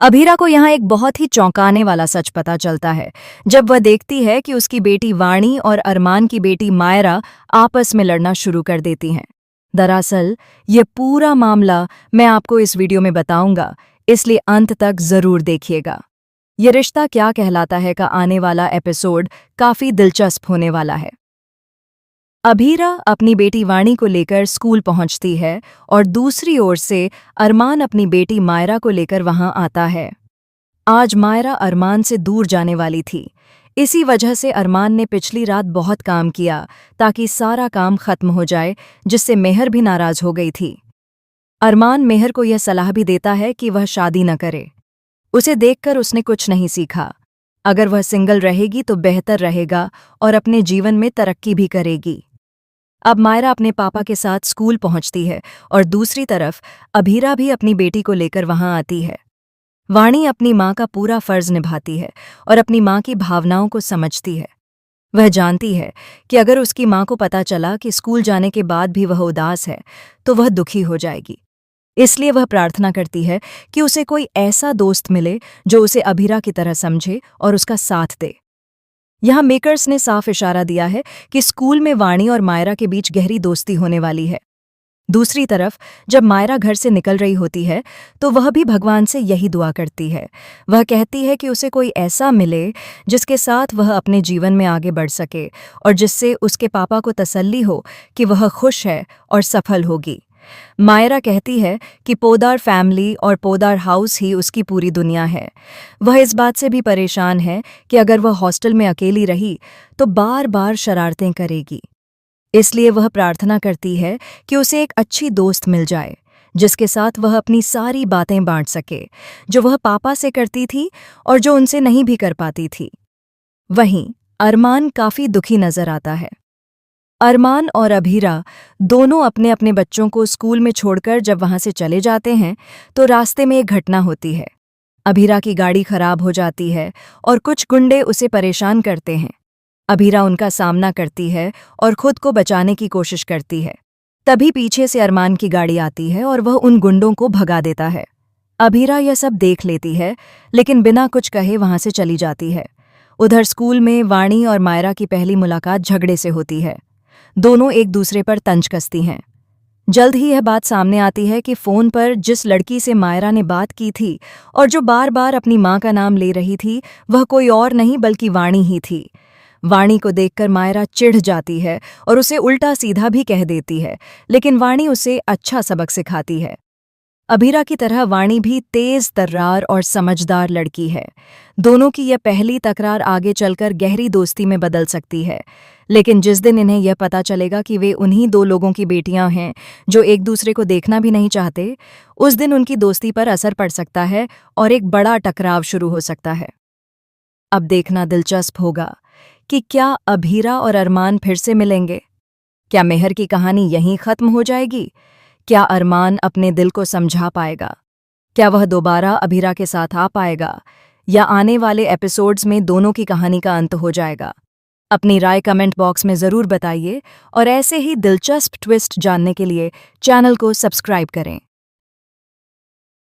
अभीरा को यहाँ एक बहुत ही चौंकाने वाला सच पता चलता है जब वह देखती है कि उसकी बेटी वाणी और अरमान की बेटी मायरा आपस में लड़ना शुरू कर देती हैं। दरअसल ये पूरा मामला मैं आपको इस वीडियो में बताऊंगा, इसलिए अंत तक जरूर देखिएगा। ये रिश्ता क्या कहलाता है का आने वाला एपिसोड काफी दिलचस्प होने वाला है। अभीरा अपनी बेटी वाणी को लेकर स्कूल पहुंचती है और दूसरी ओर से अरमान अपनी बेटी मायरा को लेकर वहां आता है। आज मायरा अरमान से दूर जाने वाली थी। इसी वजह से अरमान ने पिछली रात बहुत काम किया ताकि सारा काम खत्म हो जाए, जिससे मेहर भी नाराज हो गई थी। अरमान मेहर को यह सलाह भी देता है कि वह शादी न करे। उसे देखकर उसने कुछ नहीं सीखा। अगर वह सिंगल रहेगी तो बेहतर रहेगा और अपने जीवन में तरक्की भी करेगी। अब मायरा अपने पापा के साथ स्कूल पहुंचती है और दूसरी तरफ अभीरा भी अपनी बेटी को लेकर वहां आती है। वाणी अपनी माँ का पूरा फर्ज निभाती है और अपनी माँ की भावनाओं को समझती है। वह जानती है कि अगर उसकी माँ को पता चला कि स्कूल जाने के बाद भी वह उदास है तो वह दुखी हो जाएगी। इसलिए वह प्रार्थना करती है कि उसे कोई ऐसा दोस्त मिले जो उसे अभीरा की तरह समझे और उसका साथ दे। यहाँ मेकर्स ने साफ इशारा दिया है कि स्कूल में वाणी और मायरा के बीच गहरी दोस्ती होने वाली है। दूसरी तरफ जब मायरा घर से निकल रही होती है तो वह भी भगवान से यही दुआ करती है। वह कहती है कि उसे कोई ऐसा मिले जिसके साथ वह अपने जीवन में आगे बढ़ सके और जिससे उसके पापा को तसल्ली हो कि वह खुश है और सफल होगी। मायरा कहती है कि पोदार फैमिली और पोदार हाउस ही उसकी पूरी दुनिया है। वह इस बात से भी परेशान है कि अगर वह हॉस्टल में अकेली रही तो बार बार शरारतें करेगी। इसलिए वह प्रार्थना करती है कि उसे एक अच्छी दोस्त मिल जाए जिसके साथ वह अपनी सारी बातें बांट सके, जो वह पापा से करती थी और जो उनसे नहीं भी कर पाती थी। वहीं अरमान काफी दुखी नजर आता है। अरमान और अभीरा दोनों अपने अपने बच्चों को स्कूल में छोड़कर जब वहां से चले जाते हैं तो रास्ते में एक घटना होती है। अभीरा की गाड़ी खराब हो जाती है और कुछ गुंडे उसे परेशान करते हैं। अभीरा उनका सामना करती है और खुद को बचाने की कोशिश करती है। तभी पीछे से अरमान की गाड़ी आती है और वह उन गुंडों को भगा देता है। अभीरा यह सब देख लेती है लेकिन बिना कुछ कहे वहां से चली जाती है। उधर स्कूल में वाणी और मायरा की पहली मुलाकात झगड़े से होती है। दोनों एक दूसरे पर तंज कसती हैं। जल्द ही यह बात सामने आती है कि फ़ोन पर जिस लड़की से मायरा ने बात की थी और जो बार बार अपनी माँ का नाम ले रही थी, वह कोई और नहीं बल्कि वाणी ही थी। वाणी को देखकर मायरा चिढ़ जाती है और उसे उल्टा सीधा भी कह देती है, लेकिन वाणी उसे अच्छा सबक सिखाती है। अभीरा की तरह वाणी भी तेज तर्रार और समझदार लड़की है। दोनों की यह पहली तकरार आगे चलकर गहरी दोस्ती में बदल सकती है, लेकिन जिस दिन इन्हें यह पता चलेगा कि वे उन्हीं दो लोगों की बेटियां हैं जो एक दूसरे को देखना भी नहीं चाहते, उस दिन उनकी दोस्ती पर असर पड़ सकता है और एक बड़ा टकराव शुरू हो सकता है। अब देखना दिलचस्प होगा कि क्या अभीरा और अरमान फिर से मिलेंगे? क्या मेहर की कहानी यहीं खत्म हो जाएगी? क्या अरमान अपने दिल को समझा पाएगा? क्या वह दोबारा अभीरा के साथ आ पाएगा या आने वाले एपिसोड्स में दोनों की कहानी का अंत हो जाएगा? अपनी राय कमेंट बॉक्स में ज़रूर बताइए और ऐसे ही दिलचस्प ट्विस्ट जानने के लिए चैनल को सब्सक्राइब करें।